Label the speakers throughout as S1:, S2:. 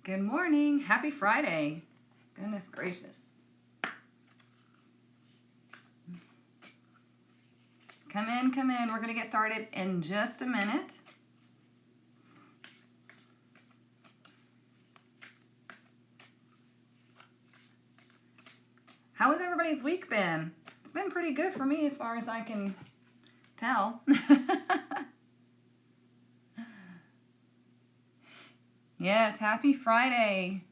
S1: Good morning. Happy Friday. Goodness gracious. Come in, come in. We're going to get started in just a minute. How has everybody's week been? It's been pretty good for me as far as I can tell. Yes, happy Friday.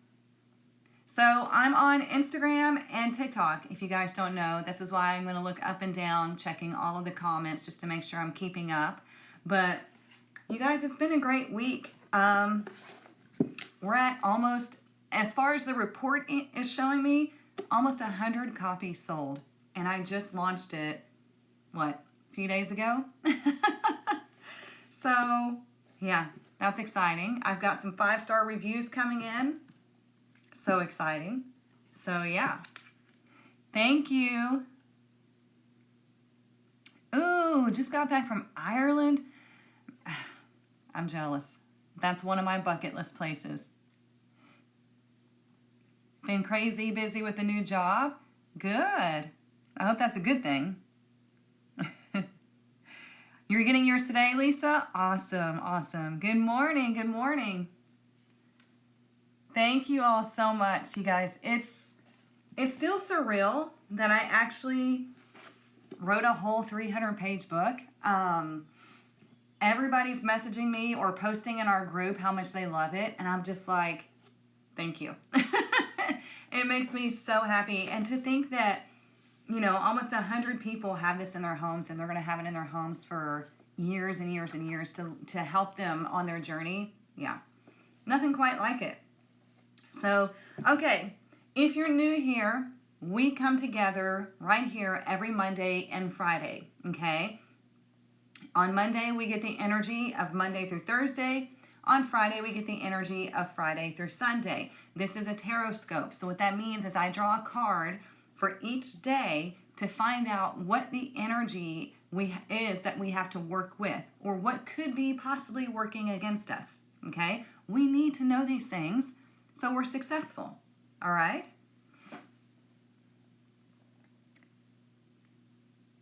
S1: So I'm on Instagram and TikTok. If you guys don't know, this is why I'm going to look up and down, checking all of the comments just to make sure I'm keeping up. But you guys, it's been a great week. We're at almost, as far as the report is showing me, almost 100 copies sold. And I just launched it, what, a few days ago? So, yeah, that's exciting. I've got some 5-star reviews coming in. So exciting. So, yeah. Thank you. Ooh, just got back from Ireland. I'm jealous. That's one of my bucket list places. Been crazy busy with a new job. Good. I hope that's a good thing. You're getting yours today, Lisa? Awesome, awesome. Good morning, good morning. Thank you all so much, you guys. It's still surreal that I actually wrote a whole 300-page book. Everybody's messaging me or posting in our group how much they love it, and I'm just like, thank you. It makes me so happy. And to think that, you know, almost 100 people have this in their homes, and they're going to have it in their homes for years and years and years to help them on their journey. Yeah, nothing quite like it. So, okay, if you're new here, we come together right here every Monday and Friday, okay? On Monday, we get the energy of Monday through Thursday. On Friday, we get the energy of Friday through Sunday. This is a Tarotscope. So what that means is I draw a card for each day to find out what the energy is that we have to work with, or what could be possibly working against us, okay? We need to know these things so we're successful, all right?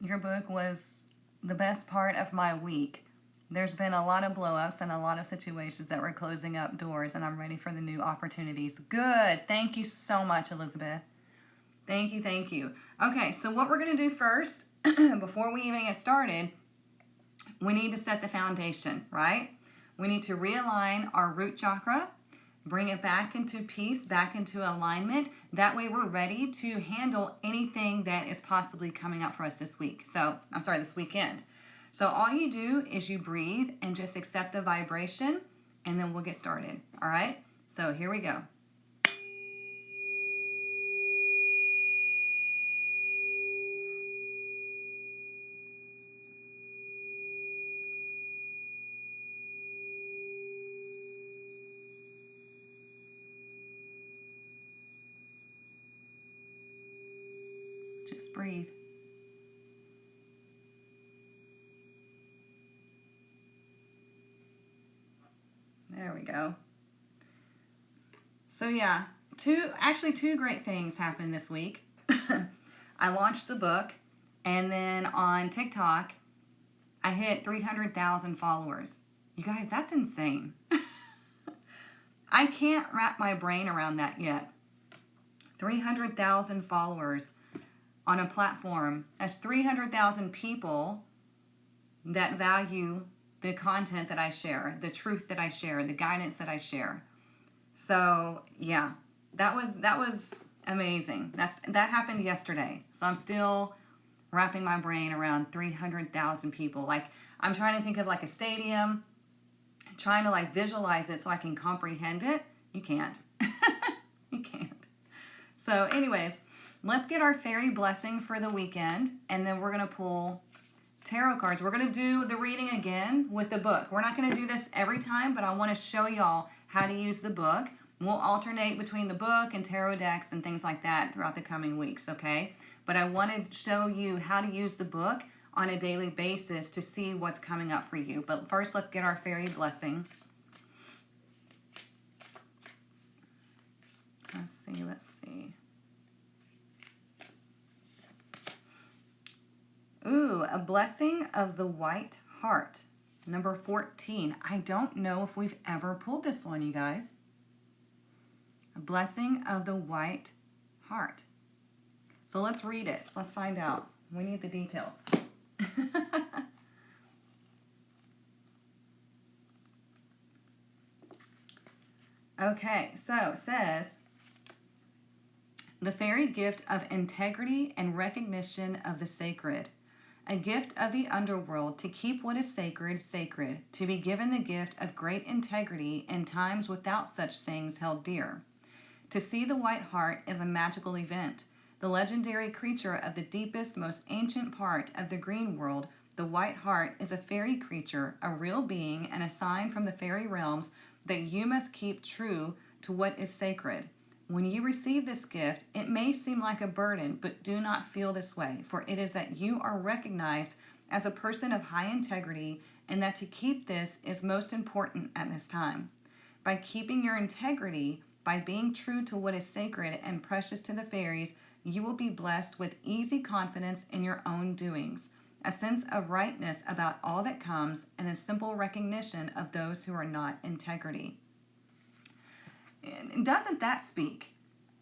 S1: Your book was the best part of my week. There's been a lot of blow-ups and a lot of situations that were closing up doors, and I'm ready for the new opportunities. Good. Thank you so much, Elizabeth. Thank you, thank you. Okay, so what we're going to do first, before we even get started, we need to set the foundation, right? We need to realign our root chakra, bring it back into peace, back into alignment. That way we're ready to handle anything that is possibly coming up for us this week. This weekend. So all you do is you breathe and just accept the vibration, and then we'll get started, all right? So here we go. Just breathe. There we go. So yeah, two great things happened this week. I launched the book, and then on TikTok, I hit 300,000 followers. You guys, that's insane. I can't wrap my brain around that yet. 300,000 followers on a platform. That's 300,000 people that value the content that I share, the truth that I share, the guidance that I share. So yeah, that was amazing. That happened yesterday. So I'm still wrapping my brain around 300,000 people. Like, I'm trying to think of like a stadium, trying to like visualize it so I can comprehend it. You can't. You can't. So anyways, let's get our fairy blessing for the weekend, and then we're going to pull tarot cards. We're going to do the reading again with the book. We're not going to do this every time, but I want to show y'all how to use the book. We'll alternate between the book and tarot decks and things like that throughout the coming weeks, okay? But I want to show you how to use the book on a daily basis to see what's coming up for you. But first, let's get our fairy blessing. Let's see. Ooh, a blessing of the white heart. Number 14. I don't know if we've ever pulled this one, you guys. A blessing of the white heart. So let's read it. Let's find out. We need the details. Okay, so it says, the fairy gift of integrity and recognition of the sacred. A gift of the underworld to keep what is sacred, sacred. To be given the gift of great integrity in times without such things held dear. To see the white hart is a magical event. The legendary creature of the deepest, most ancient part of the green world, the white hart is a fairy creature, a real being, and a sign from the fairy realms that you must keep true to what is sacred. When you receive this gift, it may seem like a burden, but do not feel this way, for it is that you are recognized as a person of high integrity, and that to keep this is most important at this time. By keeping your integrity, by being true to what is sacred and precious to the fairies, you will be blessed with easy confidence in your own doings, a sense of rightness about all that comes, and a simple recognition of those who are not integrity. Doesn't that speak,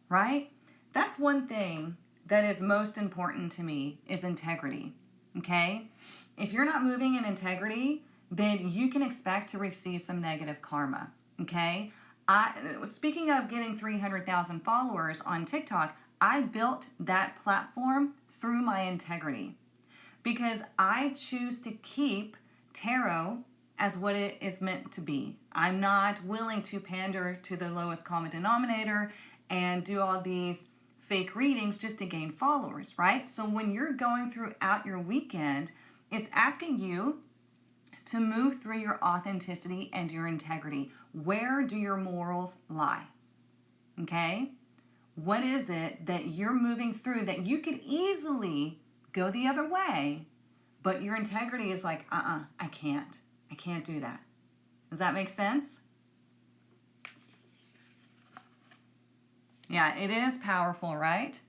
S1: right? That's one thing that is most important to me is integrity, okay? If you're not moving in integrity, then you can expect to receive some negative karma, okay? Speaking of getting 300,000 followers on TikTok, I built that platform through my integrity because I choose to keep tarot as what it is meant to be. I'm not willing to pander to the lowest common denominator and do all these fake readings just to gain followers, right? So when you're going throughout your weekend, it's asking you to move through your authenticity and your integrity. Where do your morals lie? Okay? What is it that you're moving through that you could easily go the other way, but your integrity is like, I can't do that. Does that make sense? Yeah, it is powerful, right?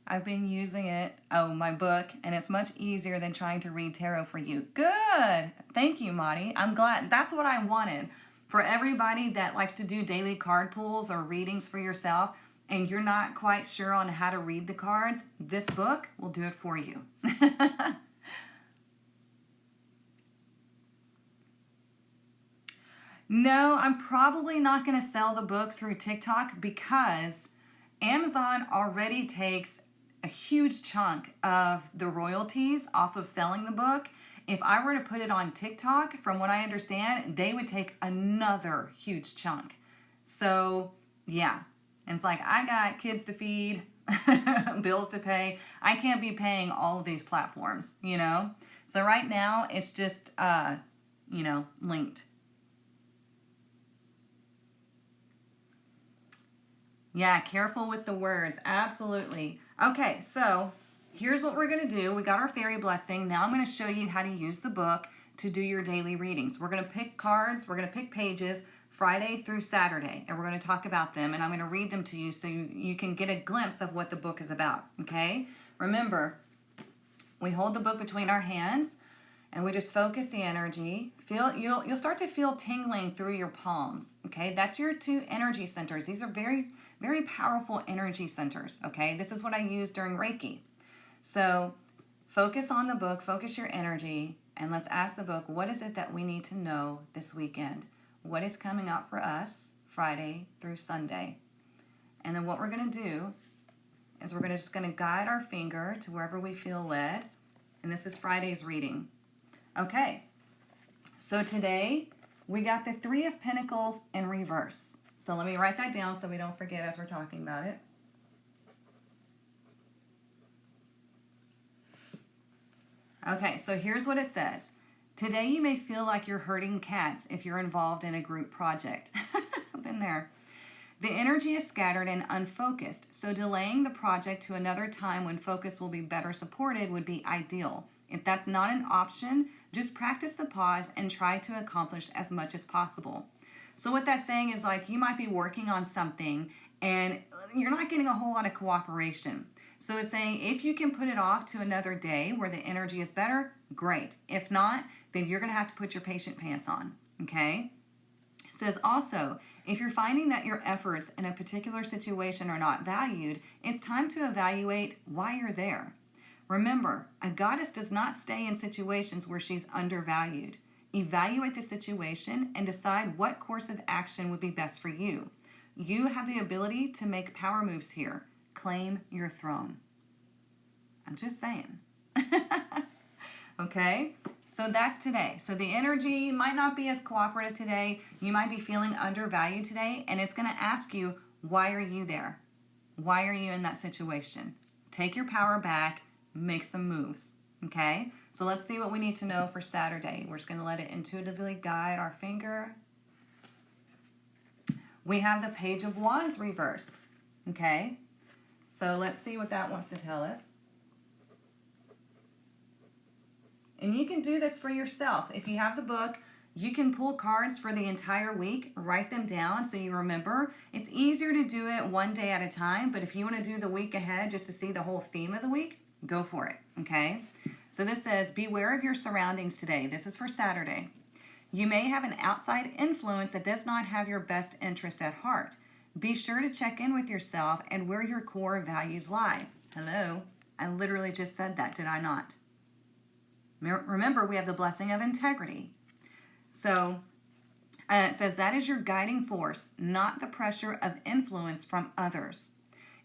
S1: I've been using it, my book, and it's much easier than trying to read tarot for you. Good. Thank you, Madi. I'm glad. That's what I wanted. For everybody that likes to do daily card pulls or readings for yourself, and you're not quite sure on how to read the cards, this book will do it for you. No, I'm probably not going to sell the book through TikTok because Amazon already takes a huge chunk of the royalties off of selling the book. If I were to put it on TikTok, from what I understand, they would take another huge chunk. So, yeah. And it's like, I got kids to feed, bills to pay. I can't be paying all of these platforms, you know? So right now, it's just, linked. Yeah, careful with the words. Absolutely. Okay, so here's what we're going to do. We got our fairy blessing. Now I'm going to show you how to use the book to do your daily readings. We're going to pick cards. We're going to pick pages Friday through Saturday, and we're going to talk about them, and I'm going to read them to you so you can get a glimpse of what the book is about, okay? Remember, we hold the book between our hands, and we just focus the energy. You'll start to feel tingling through your palms, okay? That's your two energy centers. These are very, very powerful energy centers, okay? This is what I use during Reiki. So focus on the book, focus your energy, and let's ask the book, what is it that we need to know this weekend? What is coming up for us Friday through Sunday? And then what we're going to do is we're just going to guide our finger to wherever we feel led. And this is Friday's reading. Okay, so today we got the Three of Pentacles in reverse. So let me write that down so we don't forget as we're talking about it. Okay, so here's what it says. Today you may feel like you're herding cats if you're involved in a group project. I've been there. The energy is scattered and unfocused, so delaying the project to another time when focus will be better supported would be ideal. If that's not an option, just practice the pause and try to accomplish as much as possible. So what that's saying is like you might be working on something and you're not getting a whole lot of cooperation. So it's saying if you can put it off to another day where the energy is better, great. If not, then you're going to have to put your patient pants on, okay? It says also, if you're finding that your efforts in a particular situation are not valued, it's time to evaluate why you're there. Remember, a goddess does not stay in situations where she's undervalued. Evaluate the situation and decide what course of action would be best for you. You have the ability to make power moves here. Claim your throne. I'm just saying. Okay? So that's today. So the energy might not be as cooperative today. You might be feeling undervalued today, and it's going to ask you, why are you there? Why are you in that situation? Take your power back, make some moves. Okay? So let's see what we need to know for Saturday. We're just going to let it intuitively guide our finger. We have the Page of Wands reversed. Okay? So let's see what that wants to tell us. And you can do this for yourself. If you have the book, you can pull cards for the entire week, write them down so you remember. It's easier to do it one day at a time, but if you want to do the week ahead just to see the whole theme of the week, go for it, okay? So this says, beware of your surroundings today. This is for Saturday. You may have an outside influence that does not have your best interest at heart. Be sure to check in with yourself and where your core values lie. Hello, I literally just said that, did I not? Remember, we have the blessing of integrity. So it says that is your guiding force, not the pressure of influence from others.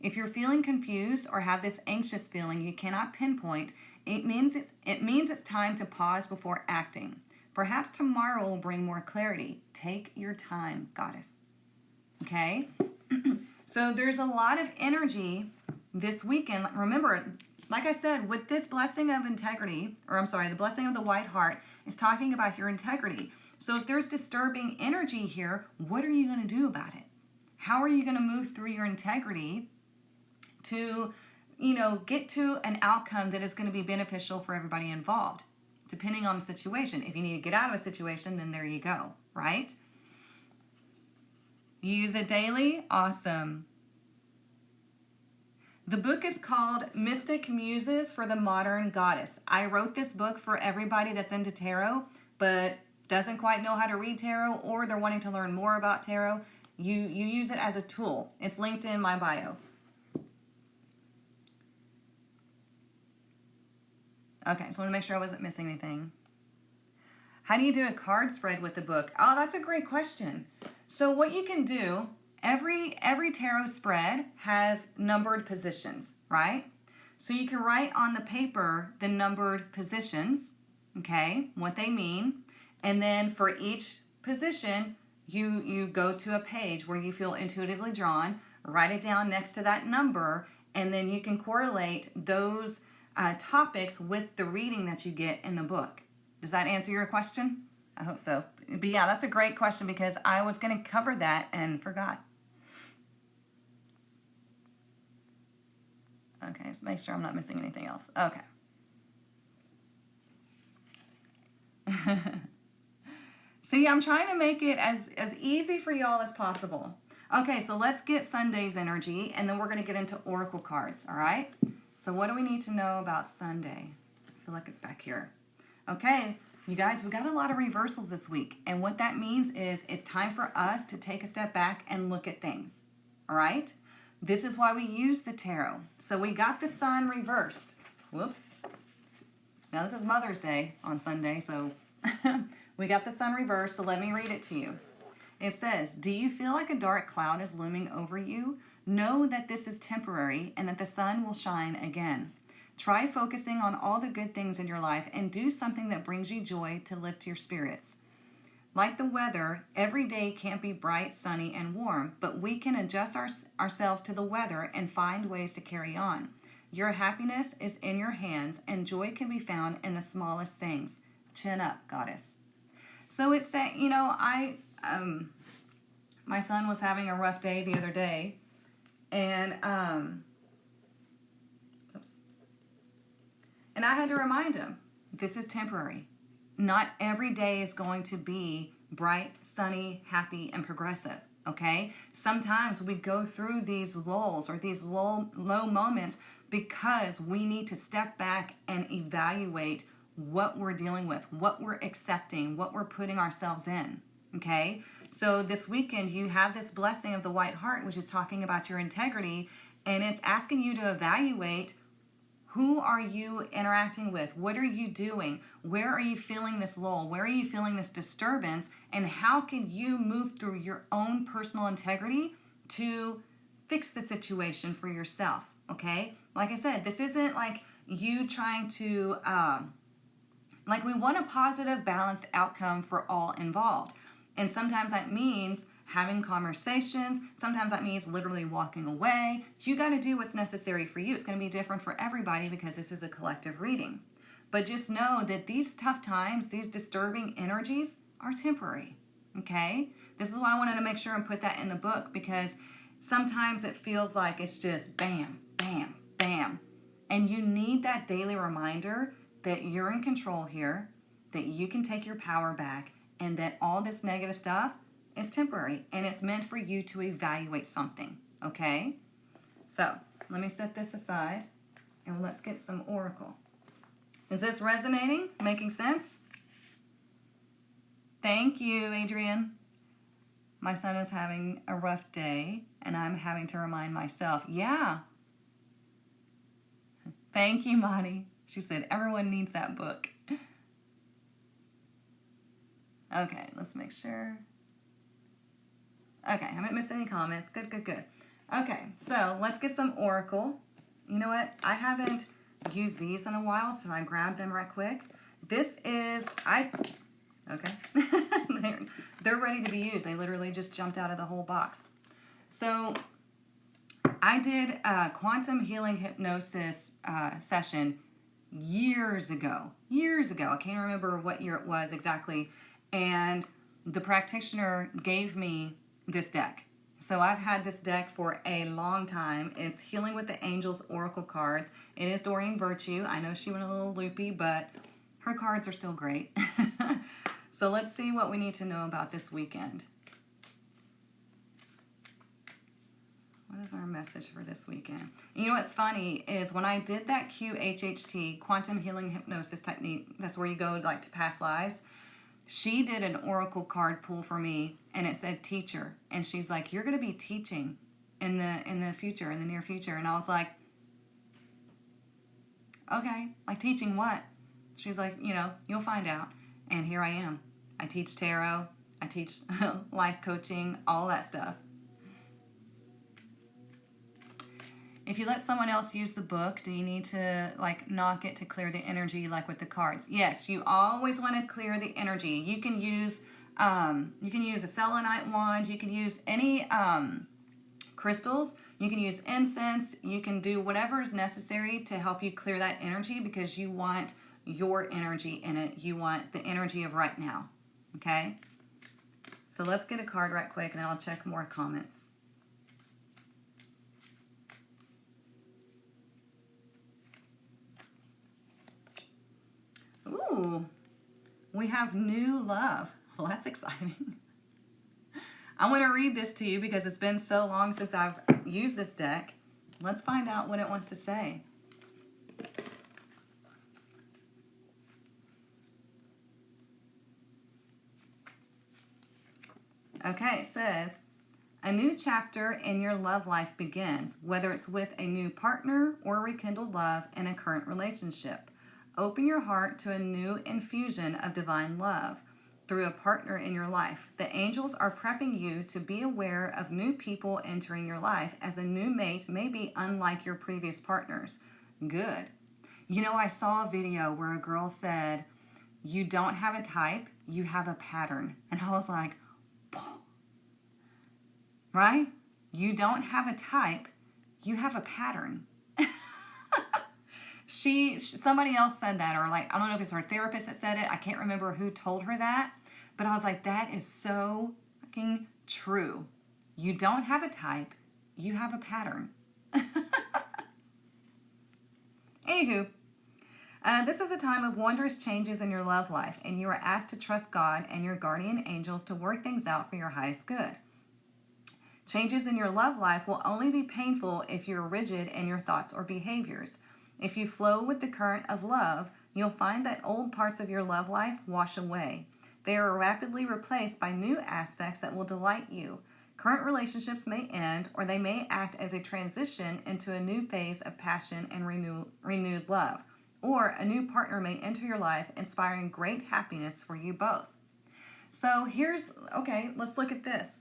S1: If you're feeling confused or have this anxious feeling you cannot pinpoint, it means it's time to pause before acting. Perhaps tomorrow will bring more clarity. Take your time, goddess. Okay? So there's a lot of energy this weekend. Remember, like I said, with this blessing of integrity, the blessing of the white heart is talking about your integrity. So if there's disturbing energy here, what are you going to do about it? How are you going to move through your integrity to, get to an outcome that is going to be beneficial for everybody involved, depending on the situation. If you need to get out of a situation, then there you go, right? You use it daily? Awesome. The book is called Mystic Muses for the Modern Goddess. I wrote this book for everybody that's into tarot, but doesn't quite know how to read tarot, or they're wanting to learn more about tarot. You use it as a tool. It's linked in my bio. Okay, just want to make sure I wasn't missing anything. How do you do a card spread with the book? Oh, that's a great question. So what you can do, every tarot spread has numbered positions, right? So you can write on the paper the numbered positions, okay, what they mean. And then for each position, you go to a page where you feel intuitively drawn, write it down next to that number, and then you can correlate those topics with the reading that you get in the book. Does that answer your question? I hope so. But yeah, that's a great question because I was going to cover that and forgot. Okay, just make sure I'm not missing anything else. Okay. See, I'm trying to make it as easy for y'all as possible. Okay, so let's get Sunday's energy, and then we're going to get into oracle cards, all right? So what do we need to know about Sunday? I feel like it's back here. Okay, you guys, we got a lot of reversals this week, and what that means is it's time for us to take a step back and look at things, all right? This is why we use the tarot. So we got the sun reversed. Whoops. Now this is Mother's Day on Sunday, so we got the sun reversed, so let me read it to you. It says, do you feel like a dark cloud is looming over you? Know that this is temporary and that the sun will shine again. Try focusing on all the good things in your life and do something that brings you joy to lift your spirits. Like the weather, every day can't be bright, sunny, and warm, but we can adjust ourselves to the weather and find ways to carry on. Your happiness is in your hands, and joy can be found in the smallest things. Chin up, goddess. So it's saying, my son was having a rough day the other day, and and I had to remind him, this is temporary. Not every day is going to be bright, sunny, happy, and progressive. Okay? Sometimes we go through these lulls or these low moments because we need to step back and evaluate what we're dealing with, what we're accepting, what we're putting ourselves in. Okay? So this weekend, you have this blessing of the white heart, which is talking about your integrity, and it's asking you to evaluate who are you interacting with? What are you doing? Where are you feeling this lull? Where are you feeling this disturbance? And how can you move through your own personal integrity to fix the situation for yourself? Okay? Like I said, this isn't like you trying to, like we want a positive, balanced outcome for all involved. And sometimes that means having conversations. Sometimes that means literally walking away. You got to do what's necessary for you. It's going to be different for everybody because this is a collective reading. But just know that these tough times, these disturbing energies are temporary. Okay? This is why I wanted to make sure and put that in the book, because sometimes it feels like it's just bam, bam, bam. And you need that daily reminder that you're in control here, that you can take your power back, and that all this negative stuff is temporary, and it's meant for you to evaluate something, okay? So, let me set this aside, and let's get some oracle. Is this resonating? Making sense? Thank you, Adrian. My son is having a rough day, and I'm having to remind myself, yeah. Thank you, Monty. She said, everyone needs that book. Okay, let's make sure. Okay, haven't missed any comments. Good, good, good. Okay, so let's get some oracle. You know what? I haven't used these in a while, so I grabbed them right quick. This is, okay. They're ready to be used. They literally just jumped out of the whole box. So I did a quantum healing hypnosis session years ago. I can't remember what year it was exactly. And the practitioner gave me this deck. So I've had this deck for a long time. It's Healing with the Angels Oracle cards. It is Doreen Virtue. I know she went a little loopy, but her cards are still great. So let's see what we need to know about this weekend. What is our message for this weekend? And you know what's funny is when I did that QHHT, Quantum Healing Hypnosis Technique, that's where you go like to past lives, she did an oracle card pull for me, and it said teacher. And she's like, you're going to be teaching in the future, in the near future. And I was like, okay, like teaching what? She's like, you know, you'll find out. And here I am. I teach tarot. I teach life coaching, all that stuff. If you let someone else use the book, do you need to like knock it to clear the energy like with the cards? Yes, you always want to clear the energy. You can use a selenite wand. You can use any crystals. You can use incense. You can do whatever is necessary to help you clear that energy, because you want your energy in it. You want the energy of right now. Okay? So let's get a card right quick, and then I'll check more comments. Ooh, we have new love. Well, that's exciting. I want to read this to you because it's been so long since I've used this deck. Let's find out what it wants to say. Okay, it says, a new chapter in your love life begins, whether it's with a new partner or rekindled love in a current relationship. Open your heart to a new infusion of divine love through a partner in your life. The angels are prepping you to be aware of new people entering your life, as a new mate may be unlike your previous partners. Good. You know, I saw a video where a girl said, you don't have a type, you have a pattern. And I was like, right? You don't have a type, you have a pattern. Somebody else said that, or like, I don't know if it's her therapist that said it. I can't remember who told her that, but I was like, that is so fucking true. You don't have a type, you have a pattern. Anywho, This is a time of wondrous changes in your love life, and you are asked to trust God and your guardian angels to work things out for your highest good. Changes in your love life will only be painful if you're rigid in your thoughts or behaviors. If you flow with the current of love, you'll find that old parts of your love life wash away. They are rapidly replaced by new aspects that will delight you. Current relationships may end, or they may act as a transition into a new phase of passion and renewed love. Or a new partner may enter your life, inspiring great happiness for you both. So let's look at this.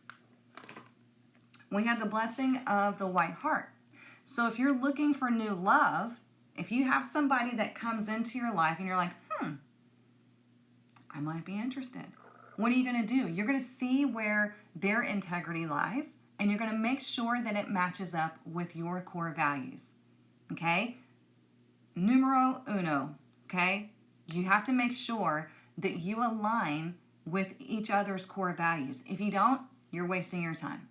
S1: We have the blessing of the white heart. So if you're looking for new love, if you have somebody that comes into your life and you're like, I might be interested. What are you going to do? You're going to see where their integrity lies, and you're going to make sure that it matches up with your core values. Okay? Numero uno. Okay? You have to make sure that you align with each other's core values. If you don't, you're wasting your time.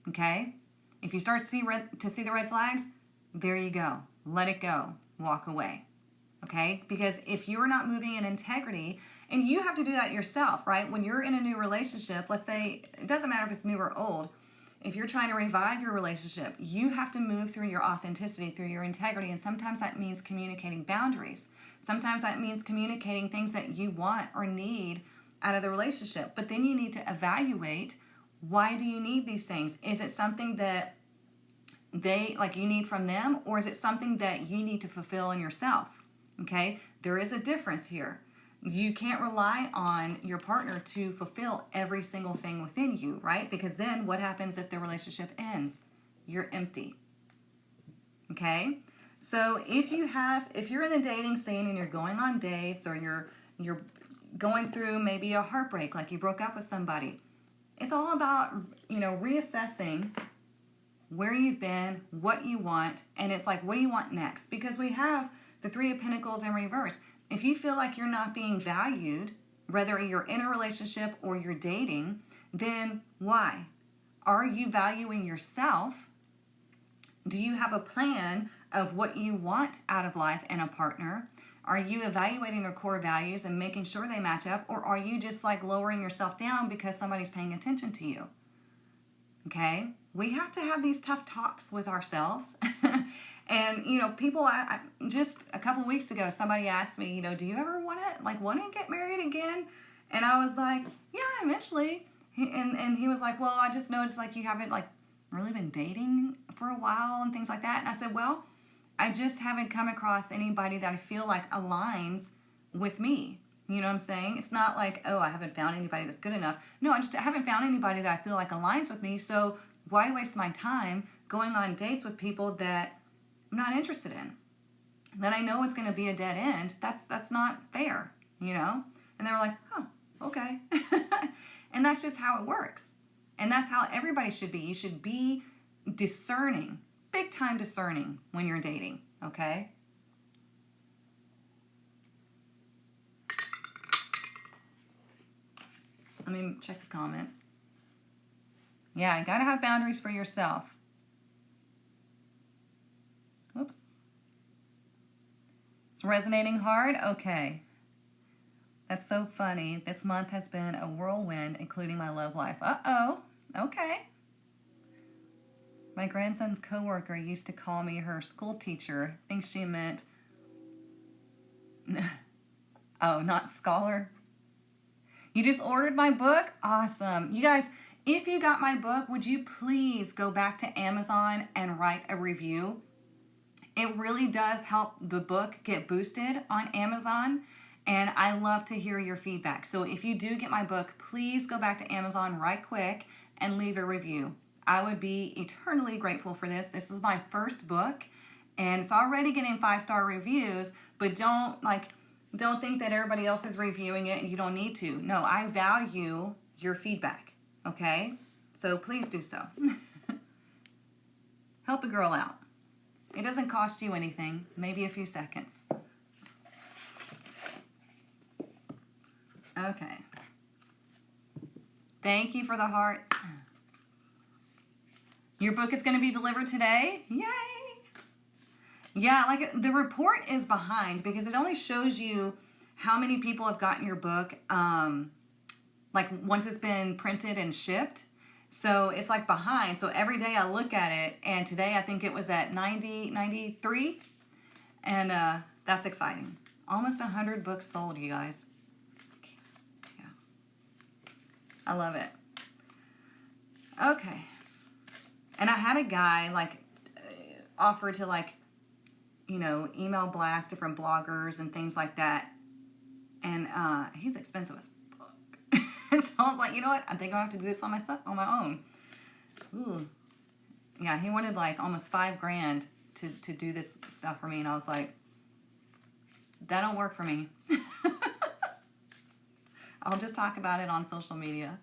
S1: Okay? If you start to see the red flags, there you go. Let it go. Walk away. Okay? Because if you're not moving in integrity, and you have to do that yourself, right? When you're in a new relationship, let's say, it doesn't matter if it's new or old, if you're trying to revive your relationship, you have to move through your authenticity, through your integrity, and sometimes that means communicating boundaries. Sometimes that means communicating things that you want or need out of the relationship. But then you need to evaluate, why do you need these things? Is it something that you need from them, or is it something that you need to fulfill in yourself? Okay? There is a difference here. You can't rely on your partner to fulfill every single thing within you, right? Because then what happens if the relationship ends? You're empty. Okay? So if you're in the dating scene and you're going on dates, or you're going through maybe a heartbreak, like you broke up with somebody, it's all about, reassessing where you've been, what you want, and it's like, what do you want next? Because we have the Three of Pentacles in reverse. If you feel like you're not being valued, whether you're in a relationship or you're dating, then why? Are you valuing yourself? Do you have a plan of what you want out of life and a partner? Are you evaluating their core values and making sure they match up? Or are you just like lowering yourself down because somebody's paying attention to you? Okay? We have to have these tough talks with ourselves. And, people, just a couple weeks ago, somebody asked me, do you ever want to get married again? And I was like, yeah, eventually. And he was like, well, I just noticed you haven't really been dating for a while and things like that. And I said, well, I just haven't come across anybody that I feel like aligns with me. You know what I'm saying? It's not like, oh, I haven't found anybody that's good enough. No, I haven't found anybody that I feel like aligns with me. So why waste my time going on dates with people that I'm not interested in, that I know is going to be a dead end? That's not fair, And they were like, oh, okay. And that's just how it works. And that's how everybody should be. You should be discerning, big time discerning when you're dating, okay? Let me check the comments. Yeah, you got to have boundaries for yourself. Oops. It's resonating hard? Okay. That's so funny. This month has been a whirlwind, including my love life. Uh-oh. Okay. My grandson's coworker used to call me her school teacher. I think she meant... Oh, not scholar. You just ordered my book? Awesome. You guys, if you got my book, would you please go back to Amazon and write a review? It really does help the book get boosted on Amazon, and I love to hear your feedback. So if you do get my book, please go back to Amazon right quick and leave a review. I would be eternally grateful for this. This is my first book, and it's already getting 5-star reviews, but don't think that everybody else is reviewing it and you don't need to. No, I value your feedback, okay? So please do so. Help a girl out. It doesn't cost you anything, maybe a few seconds. Okay. Thank you for the hearts. Your book is going to be delivered today. Yay! Yeah, like the report is behind because it only shows you how many people have gotten your book, like once it's been printed and shipped. So it's like behind. So every day I look at it, and today I think it was at 93, and that's exciting. Almost 100 books sold, you guys. Yeah, I love it. Okay. And I had a guy like offer to like, email blast different bloggers and things like that. And he's expensive as fuck. And so I was like, you know what? I think I'll have to do this on my own. Ooh. Yeah, he wanted like almost $5,000 to do this stuff for me. And I was like, that don't work for me. I'll just talk about it on social media.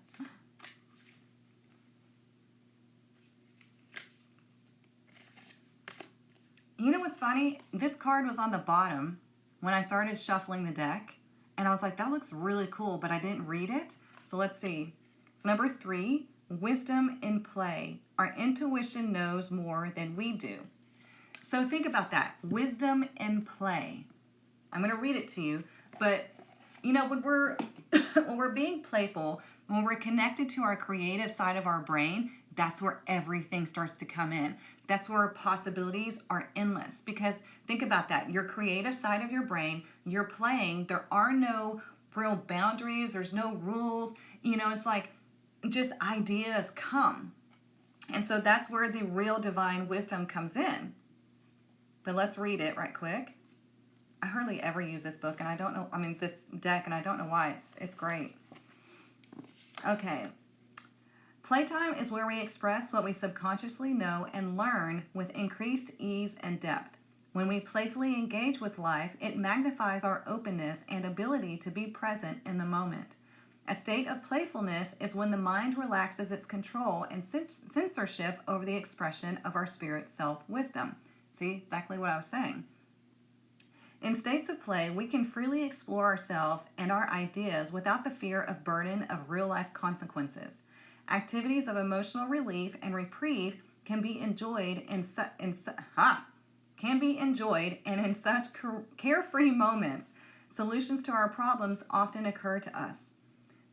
S1: You know what's funny? This card was on the bottom when I started shuffling the deck. And I was like, that looks really cool, but I didn't read it. So let's see. So number 3, wisdom in play. Our intuition knows more than we do. So think about that. Wisdom in play. I'm going to read it to you. But, when we're when we're being playful, when we're connected to our creative side of our brain, that's where everything starts to come in. That's where possibilities are endless. Because think about that. Your creative side of your brain, you're playing. There are no real boundaries. There's no rules. It's like just ideas come. And so that's where the real divine wisdom comes in. But let's read it right quick. I hardly ever use this book, and I don't know, this deck, and I don't know why. It's great. Okay. Playtime is where we express what we subconsciously know and learn with increased ease and depth. When we playfully engage with life, it magnifies our openness and ability to be present in the moment. A state of playfulness is when the mind relaxes its control and censorship over the expression of our spirit self-wisdom. See, exactly what I was saying. In states of play, we can freely explore ourselves and our ideas without the fear of burden of real-life consequences. Activities of emotional relief and reprieve can be enjoyed and in such carefree moments, solutions to our problems often occur to us.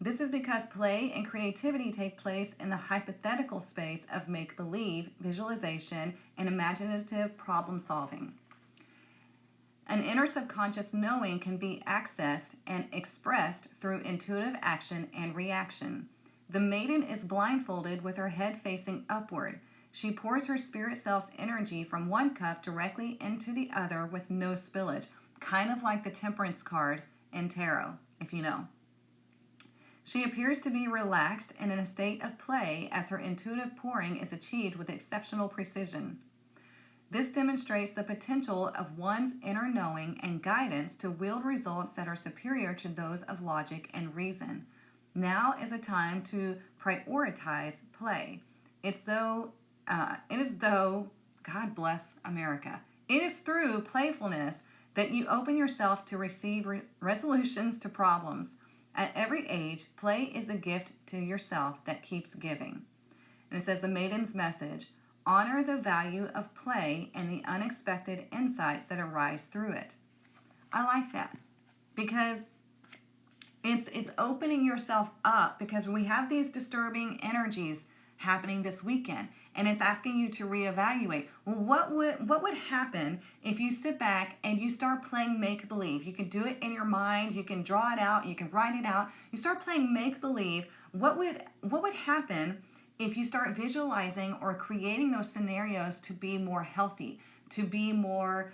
S1: This is because play and creativity take place in the hypothetical space of make-believe, visualization, and imaginative problem-solving. An inner subconscious knowing can be accessed and expressed through intuitive action and reaction. The maiden is blindfolded with her head facing upward. She pours her spirit self's energy from one cup directly into the other with no spillage, kind of like the Temperance card in tarot, if you know. She appears to be relaxed and in a state of play as her intuitive pouring is achieved with exceptional precision. This demonstrates the potential of one's inner knowing and guidance to wield results that are superior to those of logic and reason. Now is a time to prioritize play. It is though, God bless America. It is through playfulness that you open yourself to receive resolutions to problems. At every age, play is a gift to yourself that keeps giving. And it says the maiden's message. Honor the value of play and the unexpected insights that arise through it. I like that because it's opening yourself up because we have these disturbing energies happening this weekend, and it's asking you to reevaluate. Well, what would happen if you sit back and you start playing make-believe? You can do it in your mind, you can draw it out, you can write it out. You start playing make-believe. What would happen if you start visualizing or creating those scenarios to be more healthy, to be more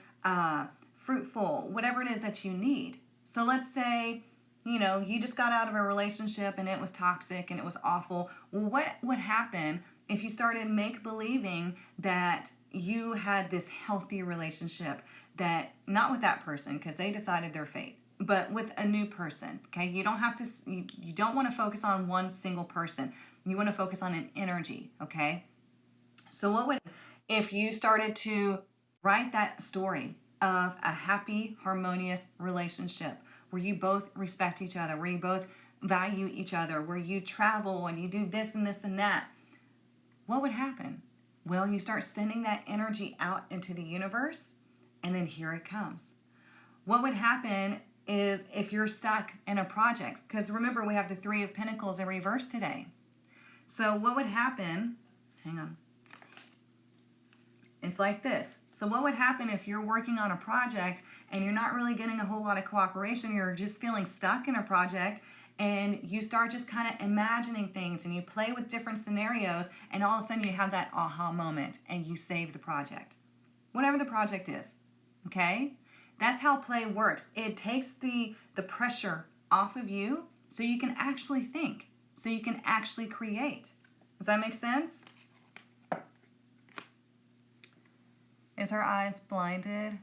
S1: fruitful, whatever it is that you need? So let's say, you just got out of a relationship and it was toxic and it was awful. Well, what would happen if you started make-believing that you had this healthy relationship, that not with that person because they decided their fate, but with a new person, okay? You don't want to focus on one single person. You want to focus on an energy, okay? So what would, if you started to write that story of a happy, harmonious relationship where you both respect each other, where you both value each other, where you travel and you do this and this and that, what would happen? Well, you start sending that energy out into the universe, and then here it comes. What would happen is if you're stuck in a project, because remember we have the Three of Pentacles in reverse today. So what would happen, hang on, it's like this. So what would happen if you're working on a project and you're not really getting a whole lot of cooperation, you're just feeling stuck in a project, and you start just kind of imagining things and you play with different scenarios, and all of a sudden you have that aha moment and you save the project. Whatever the project is, okay? That's how play works. It takes the pressure off of you so you can actually think, so you can actually create. Does that make sense? Is her eyes blinded?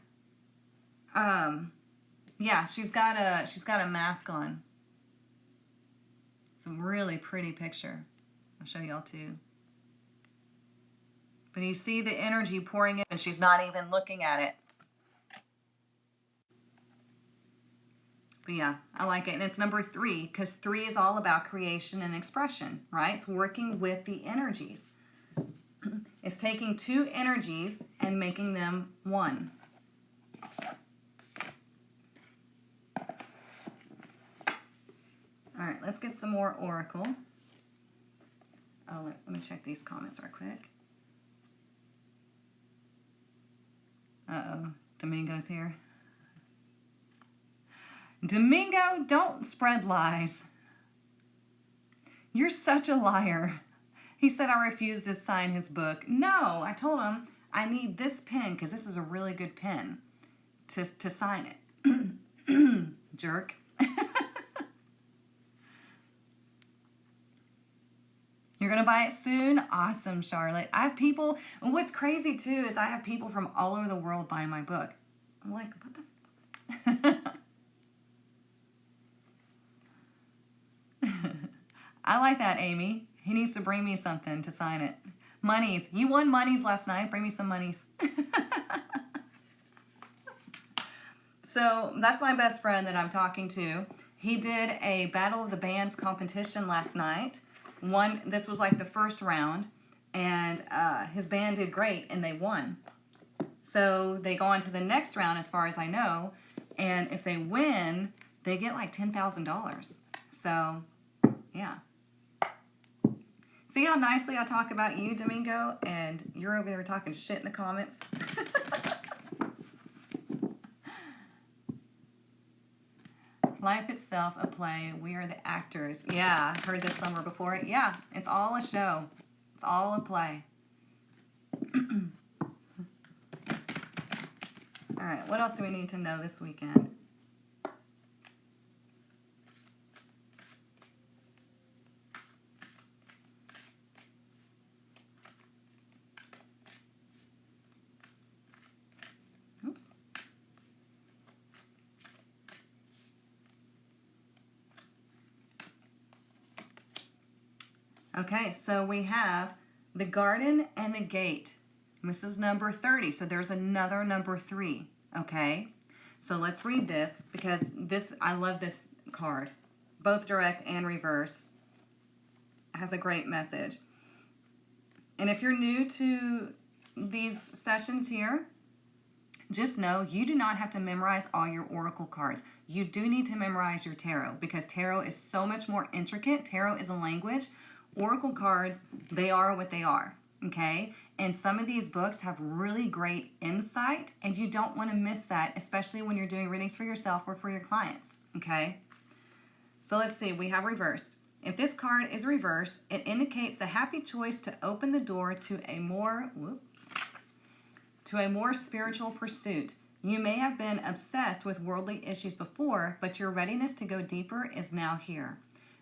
S1: Yeah, she's got a mask on. It's a really pretty picture. I'll show y'all too. But you see the energy pouring in, and she's not even looking at it. But yeah, I like it. And it's number 3, because 3 is all about creation and expression, right? It's working with the energies. It's taking 2 energies and making them 1. All right, let's get some more oracle. Oh, let me check these comments real quick. Uh-oh, Domingo's here. Domingo, don't spread lies. You're such a liar. He said I refused to sign his book. No, I told him I need this pen because this is a really good pen to sign it. Jerk. You're going to buy it soon? Awesome, Charlotte. I have people, and what's crazy too is I have people from all over the world buying my book. I'm like, what the I like that, Amy. He needs to bring me something to sign it. Monies. You won monies last night. Bring me some monies. So that's my best friend that I'm talking to. He did a Battle of the Bands competition last night. This was like the first round, and his band did great, and they won. So they go on to the next round, as far as I know, and if they win, they get like $10,000. So, yeah. See how nicely I talk about you, Domingo, and you're over there talking shit in the comments? Life itself a play. We are the actors. Yeah, I've heard this somewhere before. Yeah, it's all a show. It's all a play. All right, what else do we need to know this weekend? Oops. Okay, so we have the garden and the gate. This is number 30, so there's another number 3, okay? So let's read this, because I love this card. Both direct and reverse. It has a great message. And if you're new to these sessions here, just know you do not have to memorize all your oracle cards. You do need to memorize your tarot, because tarot is so much more intricate. Tarot is a language. Oracle cards, they are what they are, okay? And some of these books have really great insight, and you don't want to miss that, especially when you're doing readings for yourself or for your clients, okay? So let's see, we have reversed. If this card is reversed, it indicates the happy choice to open the door to a more spiritual pursuit. You may have been obsessed with worldly issues before, but your readiness to go deeper is now here.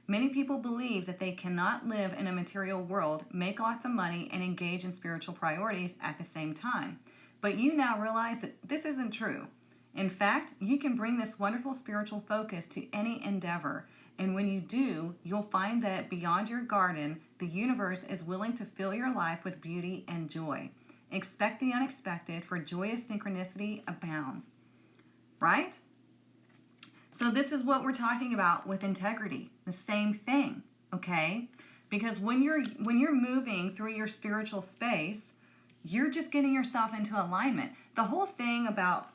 S1: Many people believe that they cannot live in a material world, make lots of money, and engage in spiritual priorities at the same time. But you now realize that this isn't true. In fact, you can bring this wonderful spiritual focus to any endeavor. And when you do, you'll find that beyond your garden, the universe is willing to fill your life with beauty and joy. Expect the unexpected, for joyous synchronicity abounds. Right? So this is what we're talking about with integrity. The same thing, okay? Because when you're moving through your spiritual space, you're just getting yourself into alignment. The whole thing about,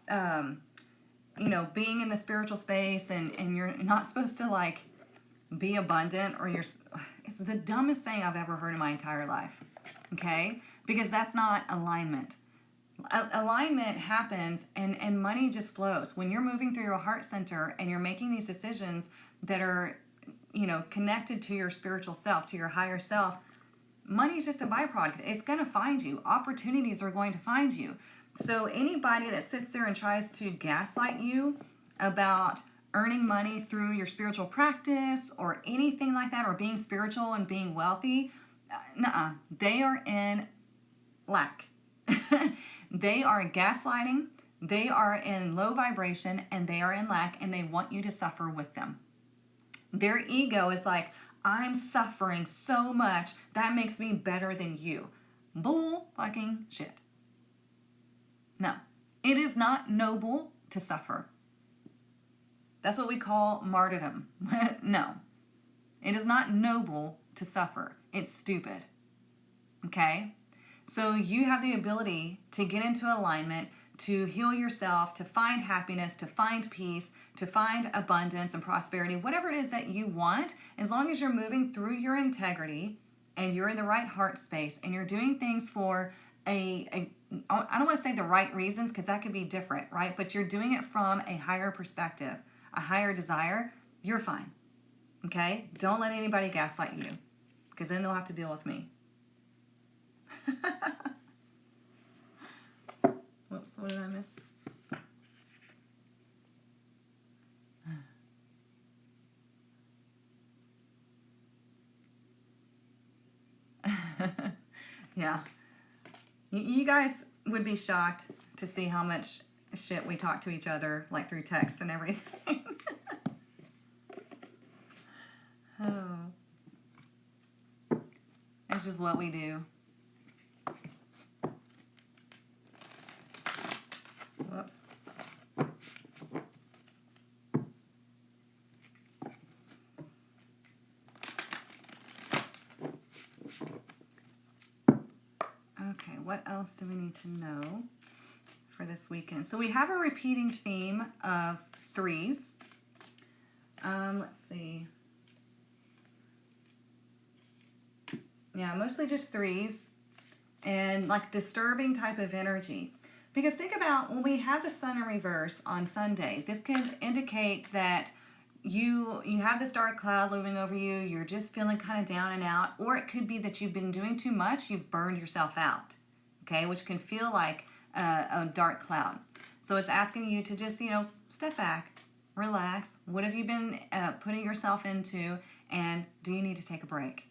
S1: being in the spiritual space and you're not supposed to like be abundant it's the dumbest thing I've ever heard in my entire life. Okay? Because that's not alignment. Alignment happens and money just flows. When you're moving through your heart center and you're making these decisions that are, connected to your spiritual self, to your higher self, money is just a byproduct. It's going to find you. Opportunities are going to find you. So anybody that sits there and tries to gaslight you about earning money through your spiritual practice or anything like that, or being spiritual and being wealthy, they are in lack. They are gaslighting, they are in low vibration, and they are in lack, and they want you to suffer with them. Their ego is like, I'm suffering so much, that makes me better than you. Bull fucking shit. No, it is not noble to suffer. That's what we call martyrdom. No, it is not noble to suffer. It's stupid. Okay? So you have the ability to get into alignment, to heal yourself, to find happiness, to find peace, to find abundance and prosperity, whatever it is that you want, as long as you're moving through your integrity and you're in the right heart space and you're doing things for I don't want to say the right reasons, because that could be different, right? But you're doing it from a higher perspective, a higher desire, you're fine. Okay? Don't let anybody gaslight you, because then they'll have to deal with me. Whoops, what did I miss? Yeah. You guys would be shocked to see how much shit we talk to each other, like through text and everything. Oh. It's just what we do. Whoops. Okay, what else do we need to know for this weekend? So we have a repeating theme of threes. Let's see. Yeah, mostly just threes and like disturbing type of energy. Because think about when we have the sun in reverse on Sunday, this can indicate that you have this dark cloud looming over you, you're just feeling kind of down and out, or it could be that you've been doing too much, you've burned yourself out, okay, which can feel like a dark cloud. So it's asking you to just, step back, relax. What have you been putting yourself into, and do you need to take a break?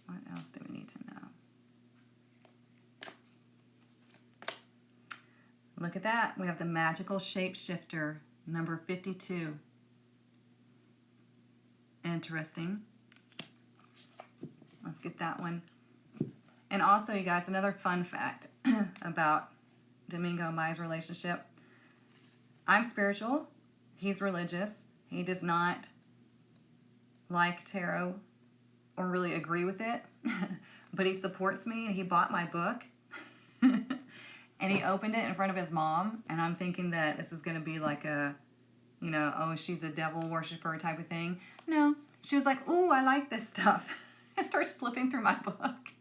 S1: What else do we need to know? Look at that. We have the magical shapeshifter, number 52. Interesting. Let's get that one. And also, you guys, another fun fact about Domingo and Maya's relationship. I'm spiritual. He's religious. He does not like tarot or really agree with it, but he supports me, and he bought my book. And he opened it in front of his mom, and I'm thinking that this is going to be like a, oh, she's a devil worshiper type of thing. No, she was like, ooh, I like this stuff. And starts flipping through my book.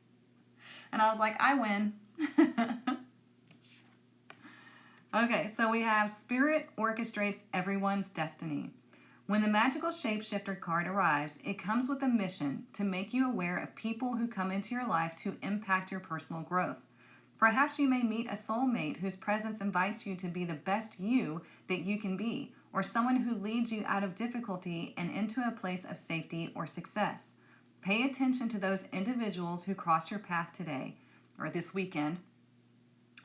S1: And I was like, I win. Okay, so we have Spirit orchestrates everyone's destiny. When the magical shapeshifter card arrives, it comes with a mission to make you aware of people who come into your life to impact your personal growth. Perhaps you may meet a soulmate whose presence invites you to be the best you that you can be, or someone who leads you out of difficulty and into a place of safety or success. Pay attention to those individuals who cross your path today, or this weekend,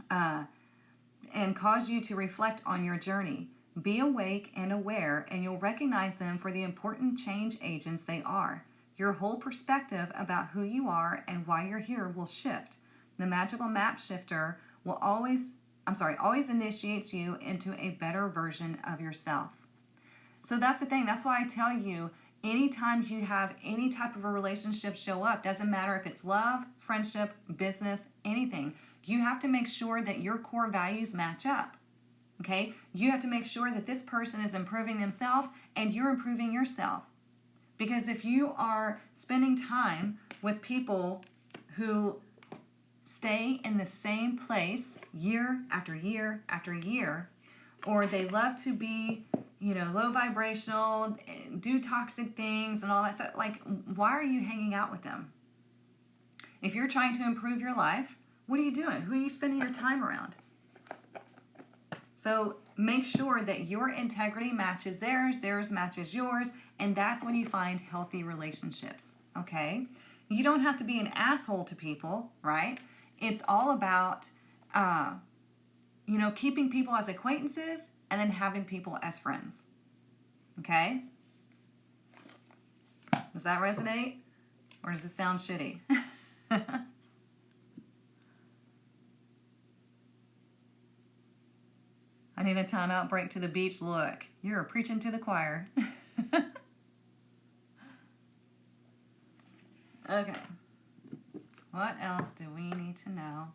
S1: and cause you to reflect on your journey. Be awake and aware, and you'll recognize them for the important change agents they are. Your whole perspective about who you are and why you're here will shift. The magical map shifter will always initiates you into a better version of yourself. So that's the thing. That's why I tell you, Anytime you have any type of a relationship show up, doesn't matter if it's love, friendship, business, anything, you have to make sure that your core values match up. Okay? You have to make sure that this person is improving themselves and you're improving yourself. Because if you are spending time with people who stay in the same place year after year after year, or they love to be, low vibrational, do toxic things and all that stuff, like, why are you hanging out with them? If you're trying to improve your life, what are you doing? Who are you spending your time around? So make sure that your integrity matches theirs matches yours, and that's when you find healthy relationships, okay? You don't have to be an asshole to people, right? It's all about, keeping people as acquaintances and then having people as friends, okay? Does that resonate? Or does it sound shitty? I need a timeout break to the beach. Look, you're preaching to the choir. Okay. What else do we need to know?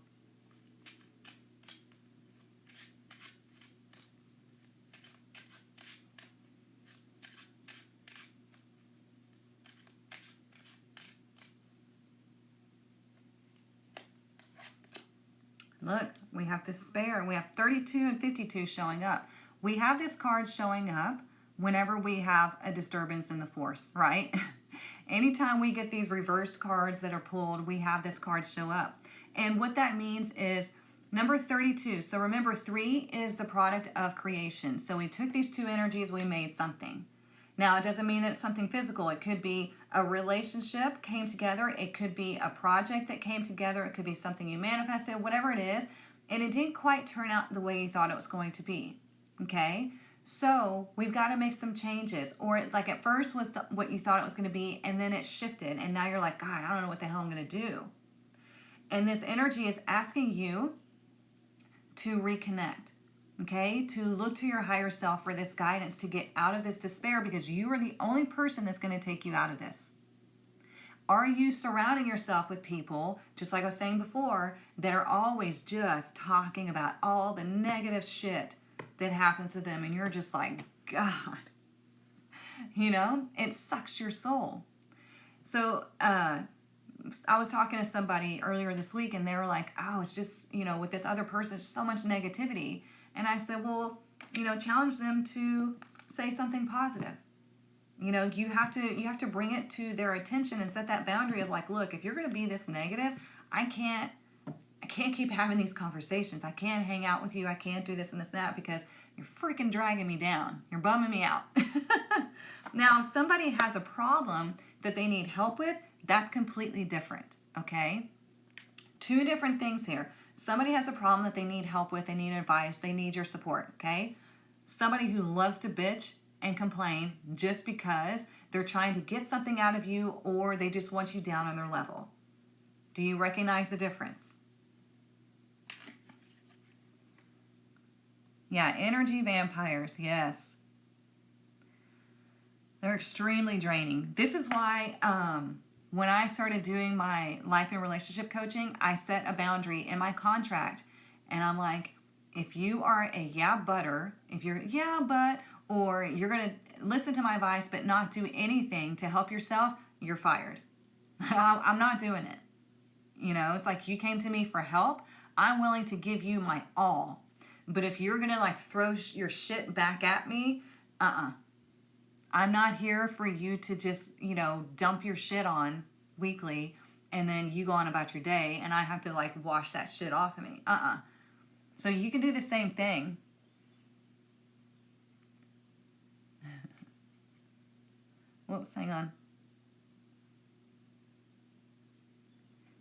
S1: Look, we have despair. We have 32 and 52 showing up. We have this card showing up whenever we have a disturbance in the force, right? Anytime we get these reverse cards that are pulled, we have this card show up. And what that means is number 32. So remember, 3 is the product of creation. So we took these two energies, we made something. Now, it doesn't mean that it's something physical. It could be a relationship came together. It could be a project that came together. It could be something you manifested, whatever it is. And it didn't quite turn out the way you thought it was going to be. Okay? So we've got to make some changes. Or it's like at first was what you thought it was going to be, and then it shifted. And now you're like, God, I don't know what the hell I'm going to do. And this energy is asking you to reconnect. Okay, to look to your higher self for this guidance to get out of this despair, because you are the only person that's going to take you out of this. Are you surrounding yourself with people, just like I was saying before, that are always just talking about all the negative shit that happens to them, and you're just like, God, it sucks your soul. So I was talking to somebody earlier this week, and they were like, oh, it's just, with this other person, so much negativity. And I said, well, challenge them to say something positive. You have to bring it to their attention and set that boundary of like, look, if you're going to be this negative, I can't keep having these conversations. I can't hang out with you. I can't do this and this and that because you're freaking dragging me down. You're bumming me out. Now, if somebody has a problem that they need help with, that's completely different, okay? 2 different things here. Somebody has a problem that they need help with, they need advice, they need your support, okay? Somebody who loves to bitch and complain just because they're trying to get something out of you or they just want you down on their level. Do you recognize the difference? Yeah, energy vampires, yes. They're extremely draining. This is why when I started doing my life and relationship coaching, I set a boundary in my contract. And I'm like, if you are a if you're or you're going to listen to my advice but not do anything to help yourself, you're fired. I'm not doing it. It's like you came to me for help. I'm willing to give you my all. But if you're going to like throw your shit back at me, I'm not here for you to just, dump your shit on weekly and then you go on about your day and I have to like wash that shit off of me. So you can do the same thing. Whoops, hang on.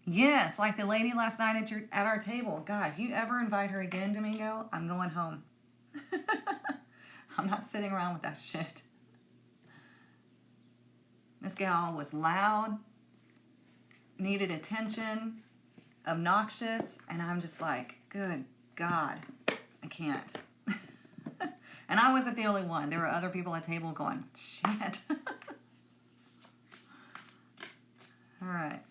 S1: Yes, like the lady last night at our table. God, if you ever invite her again, Domingo, I'm going home. I'm not sitting around with that shit. This gal was loud, needed attention, obnoxious, and I'm just like, good God, I can't. And I wasn't the only one. There were other people at the table going, shit. right.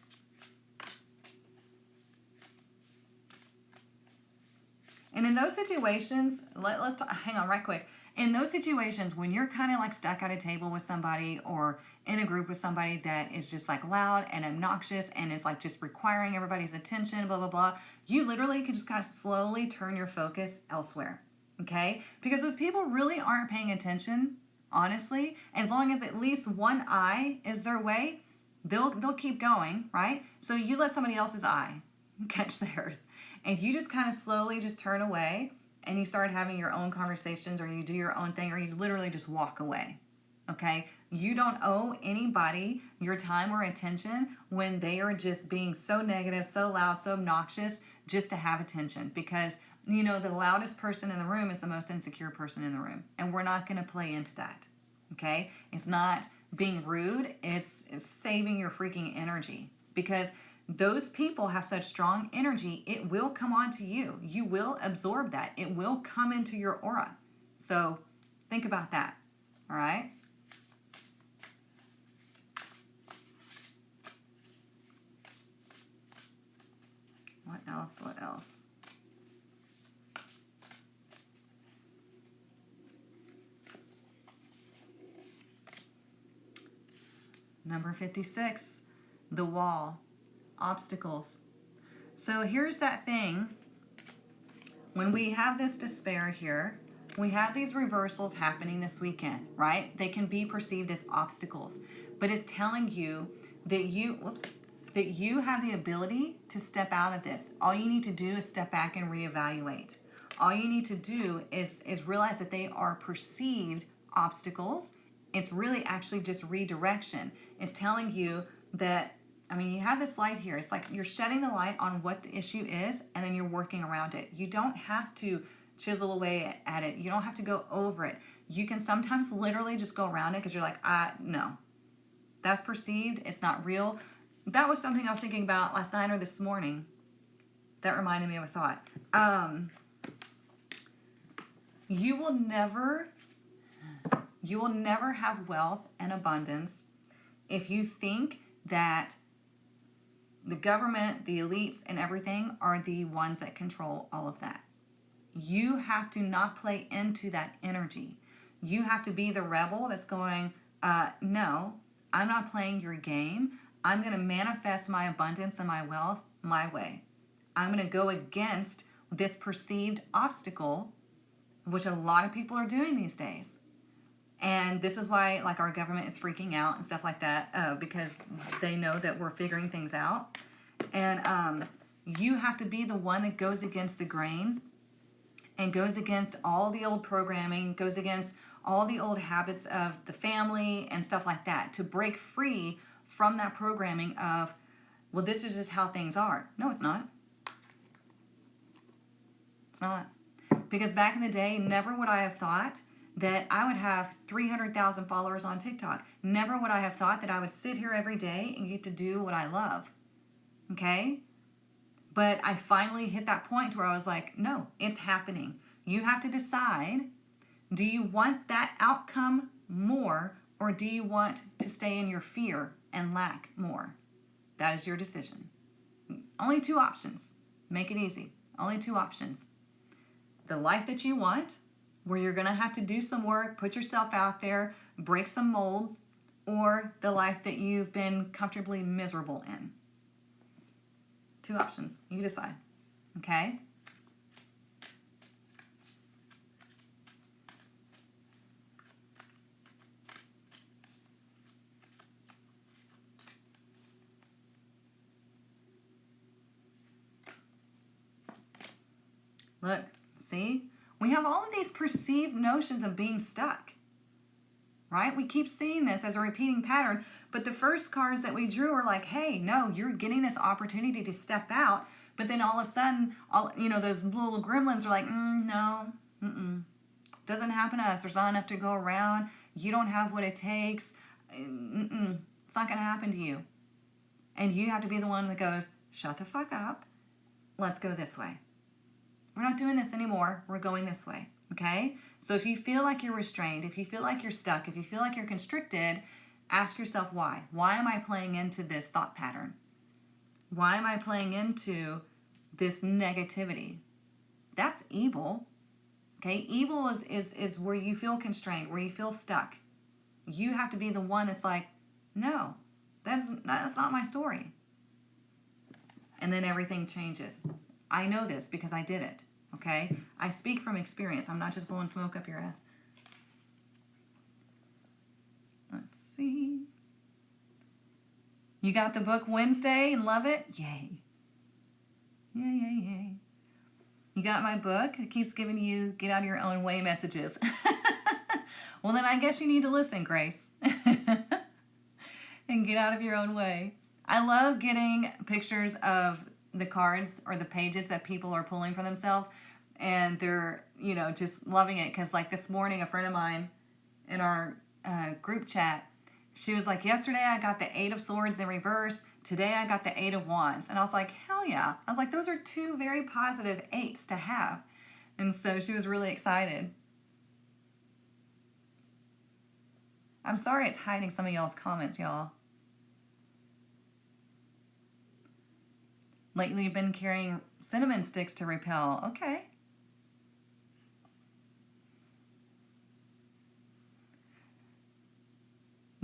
S1: And in those situations, let's hang on right quick. In those situations, when you're kind of like stuck at a table with somebody or in a group with somebody that is just like loud and obnoxious and is like just requiring everybody's attention, blah, blah, blah, you literally can just kind of slowly turn your focus elsewhere, okay? Because those people really aren't paying attention, honestly. As long as at least one eye is their way, they'll keep going, right? So you let somebody else's eye catch theirs. And you just kind of slowly just turn away and you start having your own conversations, or you do your own thing, or you literally just walk away. Okay? You don't owe anybody your time or attention when they are just being so negative, so loud, so obnoxious just to have attention. Because, you know, the loudest person in the room is the most insecure person in the room. And we're not going to play into that. Okay? It's not being rude. It's saving your freaking energy. Because those people have such strong energy, it will come onto you. You will absorb that. It will come into your aura. So think about that. All right? What else? What else? Number 56, the wall. Obstacles. So here's that thing. When we have this despair here, we have these reversals happening this weekend, right? They can be perceived as obstacles, but it's telling you that you have the ability to step out of this. All you need to do is step back and reevaluate. All you need to do is realize that they are perceived obstacles. It's really actually just redirection. It's telling you that, I mean, you have this light here. It's like you're shedding the light on what the issue is, and then you're working around it. You don't have to chisel away at it. You don't have to go over it. You can sometimes literally just go around it because you're like, no. That's perceived. It's not real. That was something I was thinking about last night or this morning. That reminded me of a thought. You will never have wealth and abundance if you think that the government, the elites, and everything are the ones that control all of that. You have to not play into that energy. You have to be the rebel that's going, no, I'm not playing your game. I'm going to manifest my abundance and my wealth my way. I'm going to go against this perceived obstacle, which a lot of people are doing these days. And this is why, like, our government is freaking out and stuff like that, because they know that we're figuring things out. And you have to be the one that goes against the grain and goes against all the old programming, goes against all the old habits of the family and stuff like that, to break free from that programming of, well, this is just how things are. No, it's not. It's not. Because back in the day, never would I have thought that I would have 300,000 followers on TikTok. Never would I have thought that I would sit here every day and get to do what I love. Okay? But I finally hit that point where I was like, no, it's happening. You have to decide, do you want that outcome more, or do you want to stay in your fear and lack more? That is your decision. Only two options. Make it easy. Only two options. The life that you want, where you're going to have to do some work, put yourself out there, break some molds, or the life that you've been comfortably miserable in. Two options. You decide. Okay? Look, see? We have all of these perceived notions of being stuck, right? We keep seeing this as a repeating pattern, but the first cards that we drew are like, hey, no, you're getting this opportunity to step out, but then all of a sudden, those little gremlins are like, no, doesn't happen to us. There's not enough to go around. You don't have what it takes. It's not going to happen to you. And you have to be the one that goes, shut the fuck up. Let's go this way. We're not doing this anymore. We're going this way, okay? So if you feel like you're restrained, if you feel like you're stuck, if you feel like you're constricted, Ask yourself why. Why am I playing into this thought pattern? Why am I playing into this negativity? That's evil. Okay, evil is where you feel constrained, where you feel stuck. You have to be the one that's like, no, that's not my story. And then everything changes. I know this because I did it. Okay, I speak from experience. I'm not just blowing smoke up your ass. Let's see. You got the book Wednesday and love it? Yay. Yay, yay, yay. You got my book? It keeps giving you get out of your own way messages. Well, then I guess you need to listen, Grace. And get out of your own way. I love getting pictures of the cards or the pages that people are pulling for themselves. And they're, just loving it. Because like this morning, a friend of mine in our group chat, she was like, yesterday I got the 8 of Swords in reverse. Today I got the 8 of Wands. And I was like, hell yeah. I was like, those are 2 very positive 8s to have. And so she was really excited. I'm sorry it's hiding some of y'all's comments, y'all. Lately you've been carrying cinnamon sticks to repel. Okay.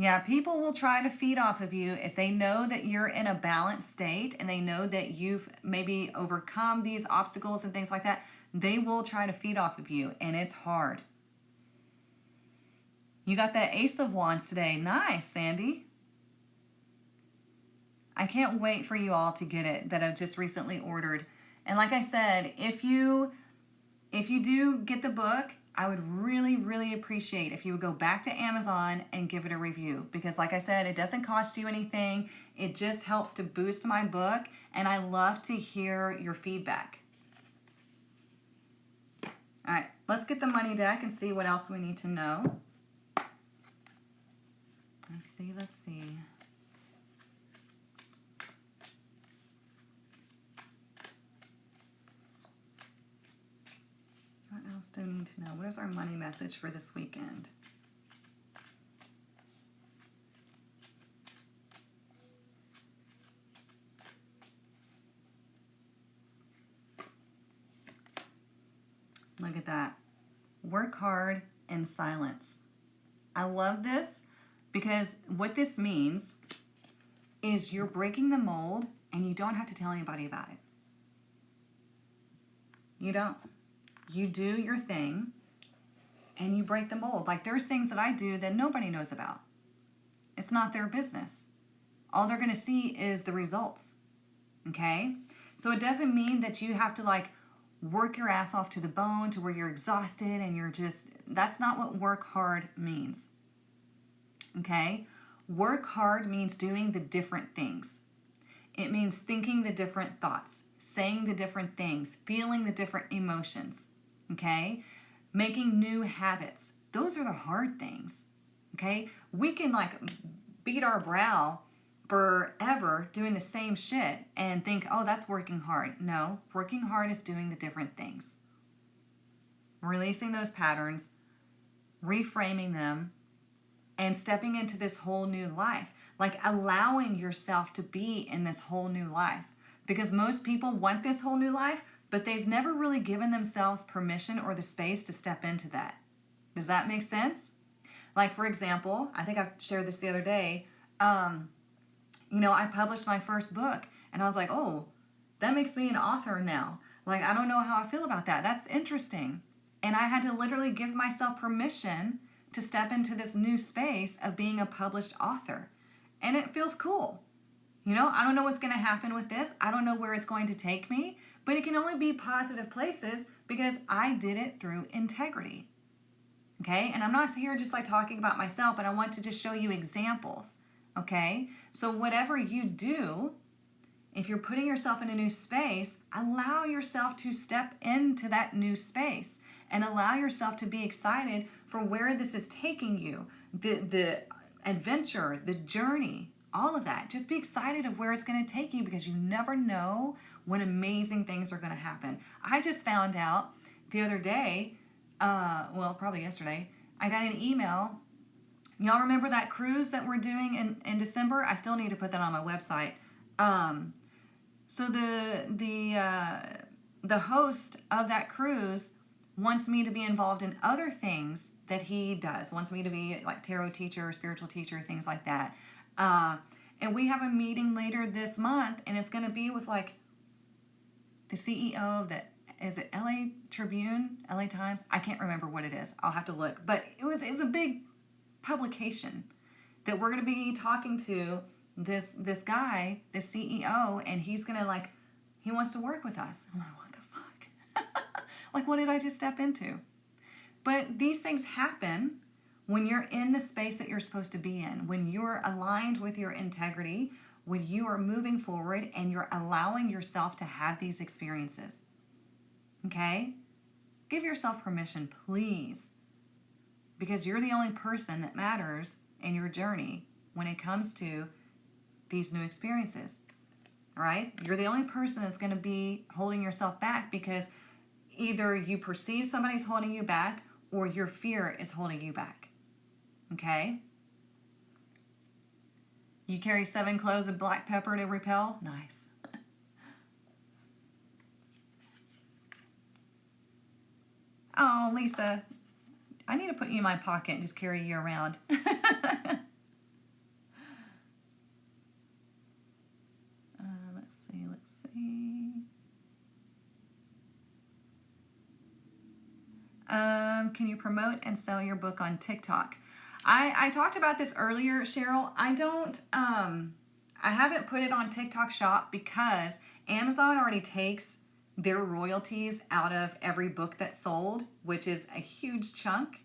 S1: Yeah, people will try to feed off of you if they know that you're in a balanced state and they know that you've maybe overcome these obstacles and things like that. They will try to feed off of you, and it's hard. You got that Ace of Wands today. Nice, Sandy. I can't wait for you all to get it that I've just recently ordered. And like I said, if you do get the book, I would really, really appreciate if you would go back to Amazon and give it a review. Because like I said, it doesn't cost you anything. It just helps to boost my book. And I love to hear your feedback. All right, let's get the money deck and see what else we need to know. Let's see. What else do we need to know? What is our money message for this weekend? Look at that. Work hard in silence. I love this because what this means is you're breaking the mold and you don't have to tell anybody about it. You don't. You do your thing and you break the mold. Like there's things that I do that nobody knows about. It's not their business. All they're going to see is the results. Okay? So it doesn't mean that you have to like work your ass off to the bone to where you're exhausted and you're just, that's not what work hard means. Okay? Work hard means doing the different things. It means thinking the different thoughts, saying the different things, feeling the different emotions. Okay? Making new habits. Those are the hard things. Okay? We can like beat our brow forever doing the same shit and think, oh, that's working hard. No, working hard is doing the different things. Releasing those patterns, reframing them, and stepping into this whole new life. Like allowing yourself to be in this whole new life. Because most people want this whole new life, but they've never really given themselves permission or the space to step into that. Does that make sense? Like, for example, I think I shared this the other day. I published my first book, and I was like, oh, that makes me an author now. Like, I don't know how I feel about that. That's interesting. And I had to literally give myself permission to step into this new space of being a published author. And it feels cool. I don't know what's going to happen with this. I don't know where it's going to take me, but it can only be positive places because I did it through integrity. Okay? And I'm not here just like talking about myself, but I want to just show you examples. Okay? So whatever you do, if you're putting yourself in a new space, allow yourself to step into that new space and allow yourself to be excited for where this is taking you. The adventure, the journey, all of that. Just be excited of where it's going to take you because you never know when amazing things are going to happen. I just found out the other day, probably yesterday, I got an email Y'all remember that cruise that we're doing in December? I still need to put that on my website. So the host of that cruise wants me to be involved in other things that he does. Wants me to be like tarot teacher, spiritual teacher, things like that. And we have a meeting later this month, and it's going to be with like the CEO of the, is it LA Tribune, LA Times? I can't remember what it is. I'll have to look. But it was a big publication that we're going to be talking to this guy, this CEO, and he's going to like, he wants to work with us. I'm like, what the fuck? Like, what did I just step into? But these things happen when you're in the space that you're supposed to be in, when you're aligned with your integrity, when you are moving forward and you're allowing yourself to have these experiences. Okay? Give yourself permission, please. Because you're the only person that matters in your journey when it comes to these new experiences. All right? You're the only person that's going to be holding yourself back because either you perceive somebody's holding you back or your fear is holding you back. Okay? You carry 7 cloves of black pepper to repel? Nice. Oh, Lisa, I need to put you in my pocket and just carry you around. Let's see. Can you promote and sell your book on TikTok? I talked about this earlier, Cheryl. I haven't put it on TikTok Shop because Amazon already takes their royalties out of every book that's sold, which is a huge chunk.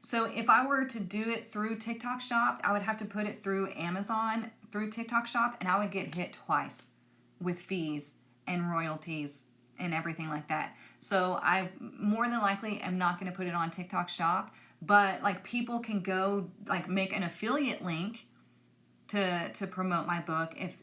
S1: So if I were to do it through TikTok Shop, I would have to put it through Amazon, through TikTok Shop, and I would get hit twice with fees and royalties and everything like that. So I more than likely am not going to put it on TikTok Shop, but like people can go like make an affiliate link to promote my book if